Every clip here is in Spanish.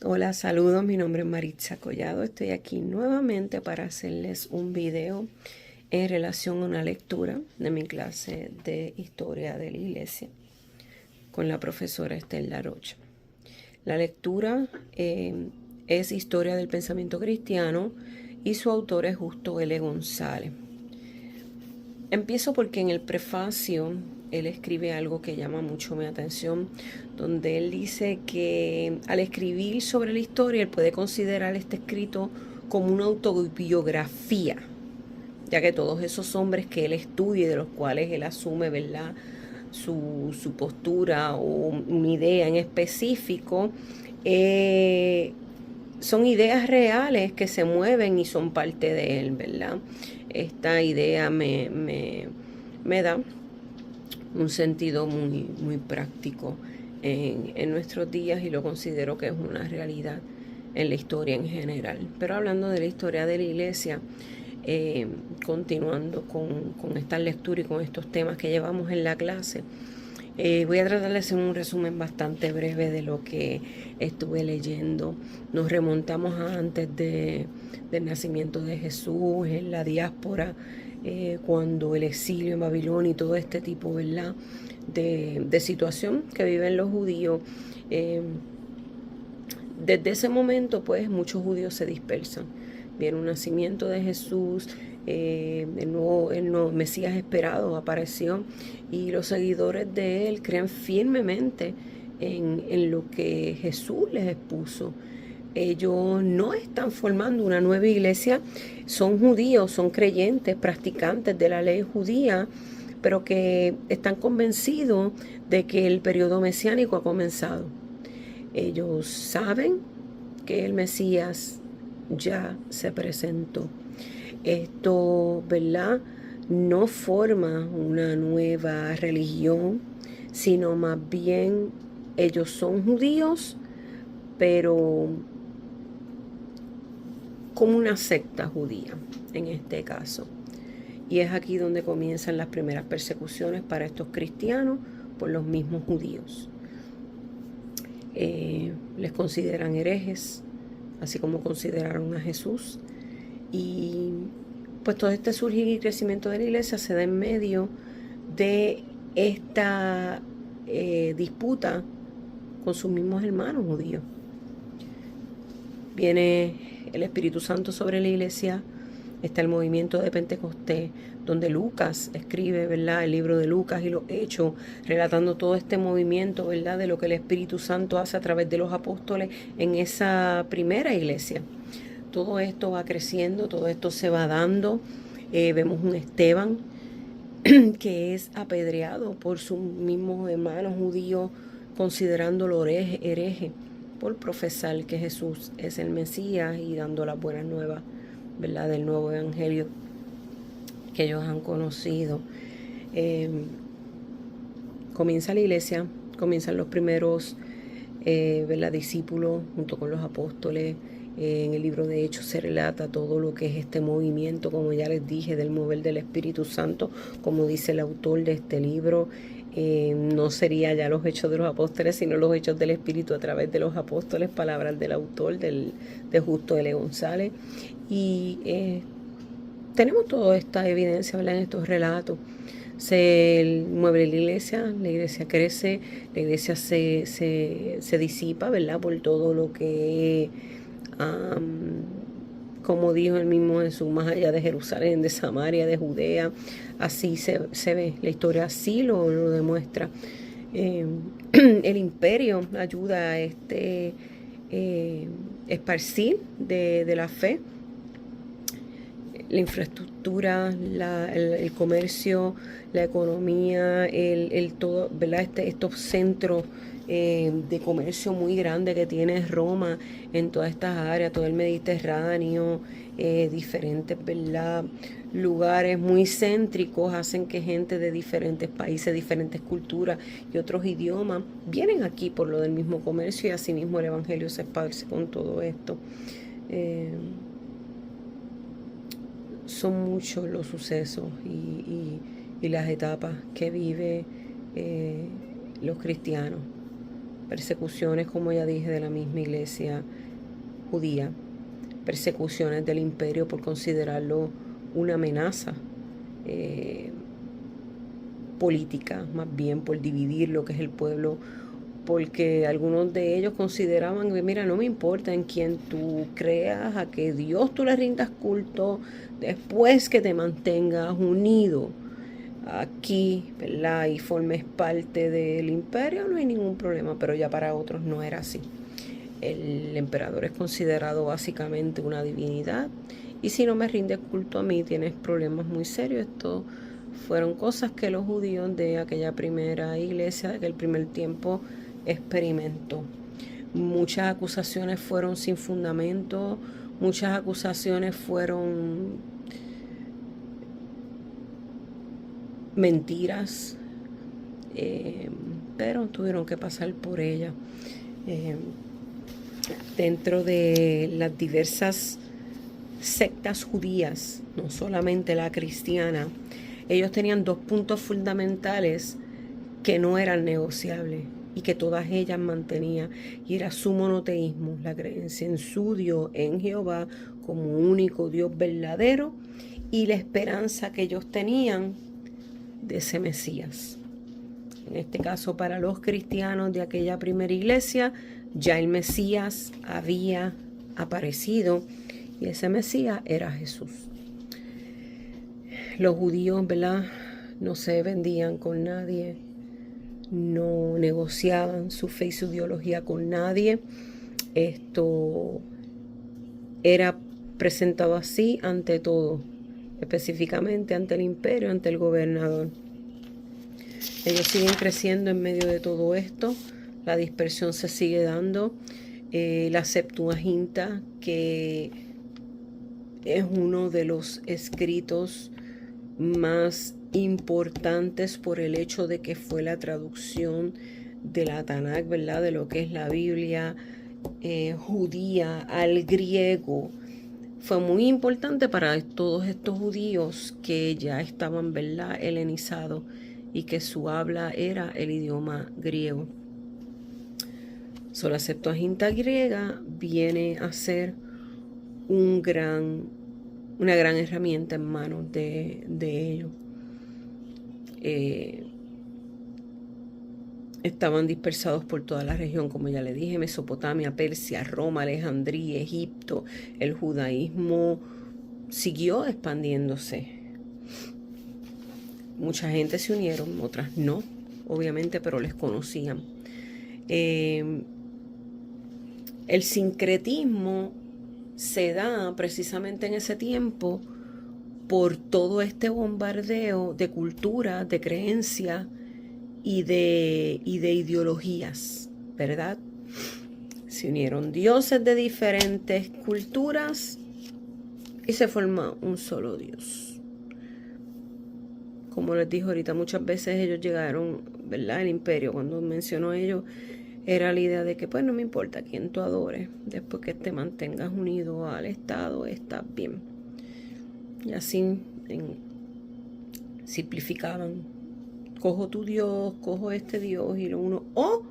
Hola, saludos, mi nombre es Maritza Collado. Estoy aquí nuevamente para hacerles un video en relación a una lectura de mi clase de Historia de la Iglesia con la profesora Estela Rocha. La lectura es Historia del Pensamiento Cristiano y su autor es Justo L. González. Empiezo porque en el prefacio él escribe algo que llama mucho mi atención, donde él dice que al escribir sobre la historia, él puede considerar este escrito como una autobiografía, ya que todos esos hombres que él estudia y de los cuales él asume, ¿verdad?, su postura o una idea en específico, son ideas reales que se mueven y son parte de él, ¿verdad? Esta idea me da un sentido muy práctico en nuestros días y lo considero que es una realidad en la historia en general. Pero hablando de la historia de la iglesia, continuando con esta lectura y con estos temas que llevamos en la clase, voy a tratar de hacer un resumen bastante breve de lo que estuve leyendo. Nos remontamos a antes del nacimiento de Jesús, en la diáspora, cuando el exilio en Babilonia y todo este tipo, ¿verdad?, de situación que viven los judíos. Desde ese momento, pues, muchos judíos se dispersan. Viene un nacimiento de Jesús, el nuevo Mesías esperado apareció y los seguidores de él creen firmemente en lo que Jesús les expuso. Ellos no están formando una nueva iglesia, son judíos, son creyentes, practicantes de la ley judía, pero que están convencidos de que el periodo mesiánico ha comenzado. Ellos saben que el Mesías ya se presentó. Esto, ¿verdad?, no forma una nueva religión, sino más bien ellos son judíos, pero como una secta judía en este caso. Y es aquí donde comienzan las primeras persecuciones para estos cristianos por los mismos judíos. Les consideran herejes, así como consideraron a Jesús. Y pues todo este surgir y crecimiento de la iglesia se da en medio de esta disputa con sus mismos hermanos judíos. Viene el Espíritu Santo sobre la iglesia, está el movimiento de Pentecostés, donde Lucas escribe, ¿verdad?, el libro de Lucas y los Hechos, relatando todo este movimiento, ¿verdad?, de lo que el Espíritu Santo hace a través de los apóstoles en esa primera iglesia. Todo esto va creciendo, todo esto se va dando. Vemos un Esteban que es apedreado por sus mismos hermanos judíos, considerándolo hereje por profesar que Jesús es el Mesías y dando las buenas nuevas, ¿verdad?, del nuevo evangelio que ellos han conocido. Comienza la iglesia, comienzan los primeros ¿verdad?, discípulos junto con los apóstoles. En el libro de Hechos se relata todo lo que es este movimiento, como ya les dije, del mover del Espíritu Santo, como dice el autor de este libro. No sería ya los hechos de los apóstoles, sino los hechos del Espíritu a través de los apóstoles, palabras del autor, de Justo L. González. Y tenemos toda esta evidencia, ¿verdad?, en estos relatos. Se mueve la iglesia crece, la iglesia se disipa, ¿verdad?, por todo lo que, como dijo el mismo Jesús, más allá de Jerusalén, de Samaria, de Judea. Así se ve, la historia así lo demuestra. El imperio ayuda a este esparcir de la fe. La infraestructura, el comercio, la economía, el todo, ¿verdad?, estos centros de comercio muy grandes que tiene Roma en todas estas áreas, todo el Mediterráneo, diferentes, ¿verdad?, lugares muy céntricos hacen que gente de diferentes países, diferentes culturas y otros idiomas vienen aquí por lo del mismo comercio, y así mismo el evangelio se esparce con todo esto. Son muchos los sucesos y las etapas que vive los cristianos. persecuciones, como ya dije, de la misma iglesia judía, persecuciones del imperio por considerarlo una amenaza política, más bien por dividir lo que es el pueblo, porque algunos de ellos consideraban que, mira, no me importa en quién tú creas, a que Dios tú le rindas culto, después que te mantengas unido aquí, ¿verdad? Y formes parte del imperio, no hay ningún problema, pero ya para otros no era así. El emperador es considerado básicamente una divinidad, y si no me rindes culto a mí tienes problemas muy serios. Esto fueron cosas que los judíos de aquella primera iglesia, de aquel primer tiempo, experimentó. Muchas acusaciones fueron sin fundamento, muchas acusaciones fueron mentiras, pero tuvieron que pasar por ella. Dentro de las diversas sectas judías, no solamente la cristiana, ellos tenían dos puntos fundamentales que no eran negociables y que todas ellas mantenían, y era su monoteísmo, la creencia en su Dios, en Jehová, como único Dios verdadero, y la esperanza que ellos tenían de ese Mesías. En este caso, para los cristianos de aquella primera iglesia, ya el Mesías había aparecido, y ese Mesías era Jesús. Los judíos, ¿verdad?, no se vendían con nadie, no negociaban su fe y su ideología con nadie. Esto era presentado así ante todo, específicamente ante el imperio, ante el gobernador. Ellos siguen creciendo en medio de todo esto, la dispersión se sigue dando. La Septuaginta, que es uno de los escritos más importantes por el hecho de que fue la traducción de la Tanakh, ¿verdad?, de lo que es la Biblia judía al griego. Fue muy importante para todos estos judíos que ya estaban, ¿verdad?, helenizados, y que su habla era el idioma griego. La Septuaginta griega viene a ser una gran herramienta en manos de ellos. Estaban dispersados por toda la región, como ya le dije: Mesopotamia, Persia, Roma, Alejandría, Egipto. El judaísmo siguió expandiéndose. Mucha gente se unieron, otras no, obviamente, pero les conocían. El sincretismo se da precisamente en ese tiempo por todo este bombardeo de cultura, de creencias y de ideologías, ¿verdad? Se unieron dioses de diferentes culturas y se forma un solo Dios. Como les dije ahorita, muchas veces ellos llegaron, ¿verdad?, el imperio, cuando mencionó ellos, era la idea de que, pues, no me importa quién tú adores, después que te mantengas unido al Estado, estás bien. Y así simplificaban: cojo tu Dios, cojo este Dios, y lo uno. O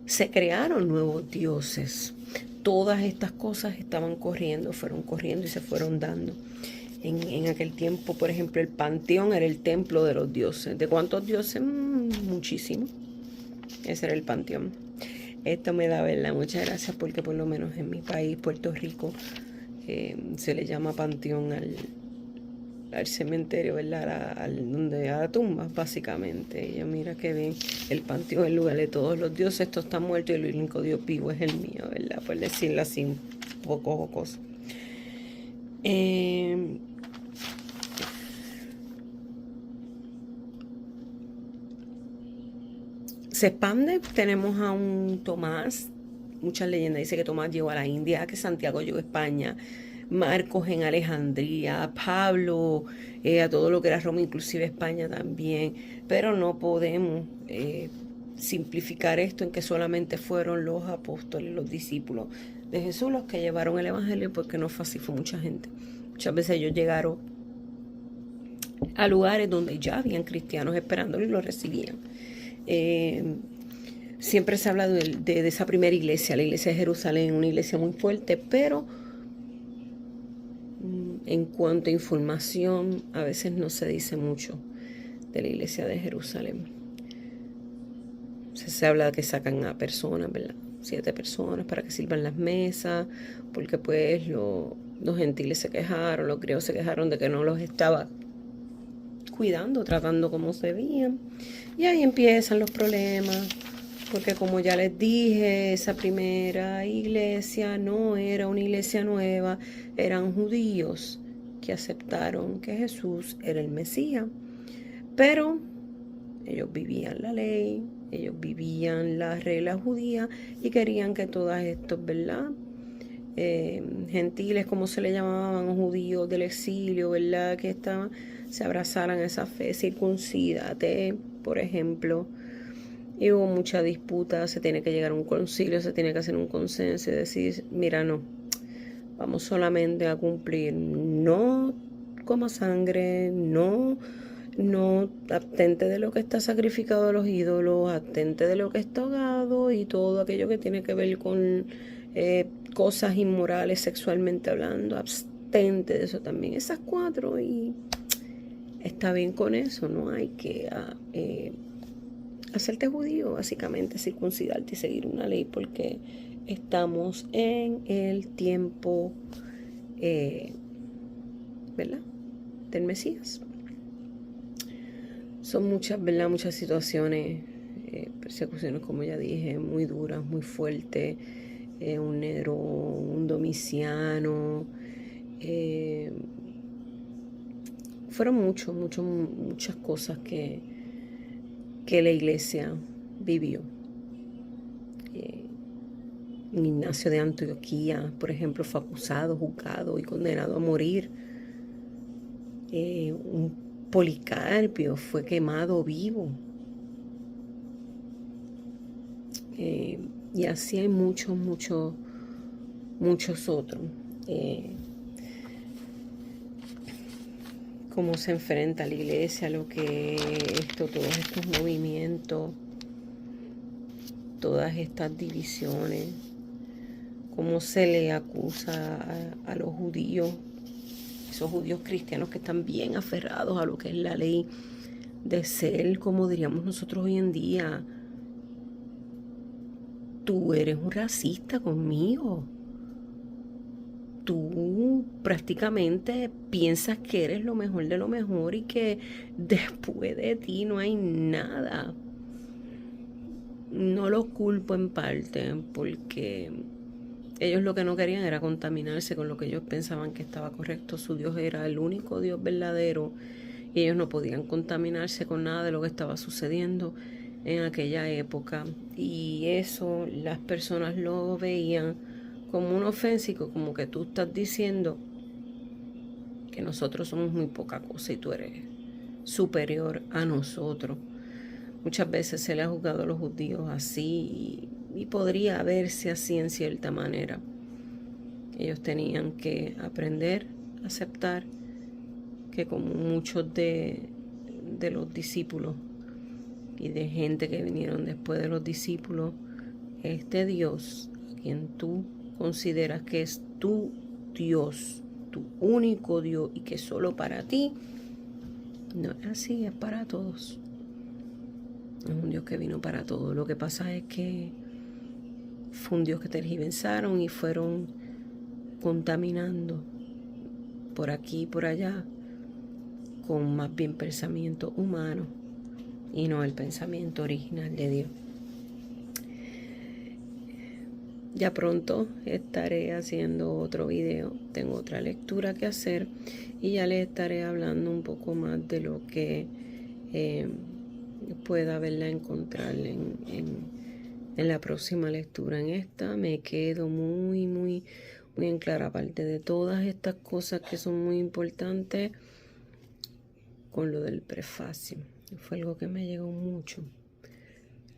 se crearon nuevos dioses. Todas estas cosas fueron corriendo y se fueron dando. En aquel tiempo, por ejemplo, el panteón era el templo de los dioses. ¿De cuántos dioses? Muchísimos. Ese era el panteón. Esto me da, ¿verdad?, muchas gracias, porque por lo menos en mi país, Puerto Rico, se le llama panteón al cementerio, ¿verdad?, a la tumba, básicamente. Y yo, mira qué bien, el panteón, el lugar de todos los dioses. Esto está muerto y el único Dios vivo es el mío, ¿verdad?, por decirlo así, un poco jocoso. Se expande. Tenemos a un Tomás. Muchas leyendas dicen que Tomás llegó a la India, que Santiago llegó a España, Marcos en Alejandría, Pablo a todo lo que era Roma, inclusive España también. Pero no podemos simplificar esto en que solamente fueron los apóstoles, los discípulos de Jesús los que llevaron el evangelio, porque no fue así, fue mucha gente. Muchas veces ellos llegaron a lugares donde ya habían cristianos esperándolo y lo recibían. siempre se habla de esa primera iglesia, la iglesia de Jerusalén, una iglesia muy fuerte, pero en cuanto a información, a veces no se dice mucho de la iglesia de Jerusalén. Se habla de que sacan a personas, ¿verdad? 7 personas para que sirvan las mesas, porque pues los gentiles se quejaron, los griegos se quejaron de que no los estaba cuidando, tratando como se debían. Y ahí empiezan los problemas, porque como ya les dije, esa primera iglesia no era una iglesia nueva, eran judíos que aceptaron que Jesús era el Mesías. Pero ellos vivían la ley, ellos vivían las reglas judías y querían que todos estos, ¿verdad? Gentiles, como se le llamaban, judíos del exilio, ¿verdad? Que estaban, se abrazaran a esa fe, circuncídate, por ejemplo. Y hubo mucha disputa, se tiene que llegar a un concilio, se tiene que hacer un consenso y decir, mira, no, vamos solamente a cumplir, no coma sangre, no abstente de lo que está sacrificado a los ídolos, abstente de lo que está ahogado y todo aquello que tiene que ver con cosas inmorales sexualmente hablando, abstente de eso también, esas 4 y está bien con eso, no hay que hacerte judío, básicamente circuncidarte y seguir una ley porque estamos en el tiempo, ¿verdad? Del Mesías. Son muchas, ¿verdad? Muchas situaciones, persecuciones, como ya dije, muy duras, muy fuertes. Un Nero, un Domiciano. Fueron muchas cosas que la iglesia vivió. Ignacio de Antioquía, por ejemplo, fue acusado, juzgado y condenado a morir. Un Policarpio fue quemado vivo. Y así hay muchos otros. Cómo se enfrenta la iglesia, lo que todos estos movimientos, todas estas divisiones, cómo se le acusa a los judíos, esos judíos cristianos que están bien aferrados a lo que es la ley, de ser, como diríamos nosotros hoy en día, tú eres un racista conmigo. Tú prácticamente piensas que eres lo mejor de lo mejor y que después de ti no hay nada. No los culpo en parte porque ellos lo que no querían era contaminarse con lo que ellos pensaban que estaba correcto. Su Dios era el único Dios verdadero y ellos no podían contaminarse con nada de lo que estaba sucediendo en aquella época. Y eso las personas lo veían como un ofensivo, como que tú estás diciendo que nosotros somos muy poca cosa y tú eres superior a nosotros. Muchas veces se le ha juzgado a los judíos así y podría verse así en cierta manera. Ellos tenían que aprender a aceptar que como muchos de los discípulos y de gente que vinieron después de los discípulos, este Dios a quien tú consideras que es tu Dios, tu único Dios y que solo para ti, no es así, es para todos. Es un Dios que vino para todos. Lo que pasa es que fue un Dios que tergiversaron y fueron contaminando por aquí y por allá con más bien pensamiento humano y no el pensamiento original de Dios. Ya pronto estaré haciendo otro video, tengo otra lectura que hacer y ya les estaré hablando un poco más de lo que pueda verla encontrar en la próxima lectura. En esta me quedo muy en clara, aparte de todas estas cosas que son muy importantes, con lo del prefacio. Fue algo que me llegó mucho.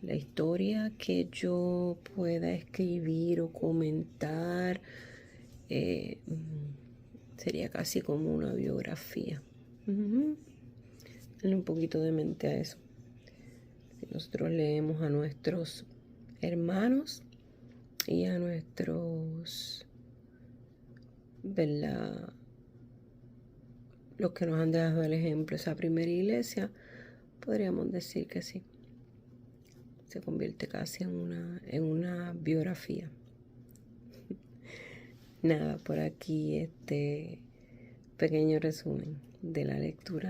La historia que yo pueda escribir o comentar sería casi como una biografía. Darle un poquito de mente a eso. Si nosotros leemos a nuestros hermanos y a nuestros, ¿verdad?, los que nos han dado el ejemplo. Esa primera iglesia, podríamos decir que sí, se convierte casi en una biografía. Nada, por aquí este pequeño resumen de la lectura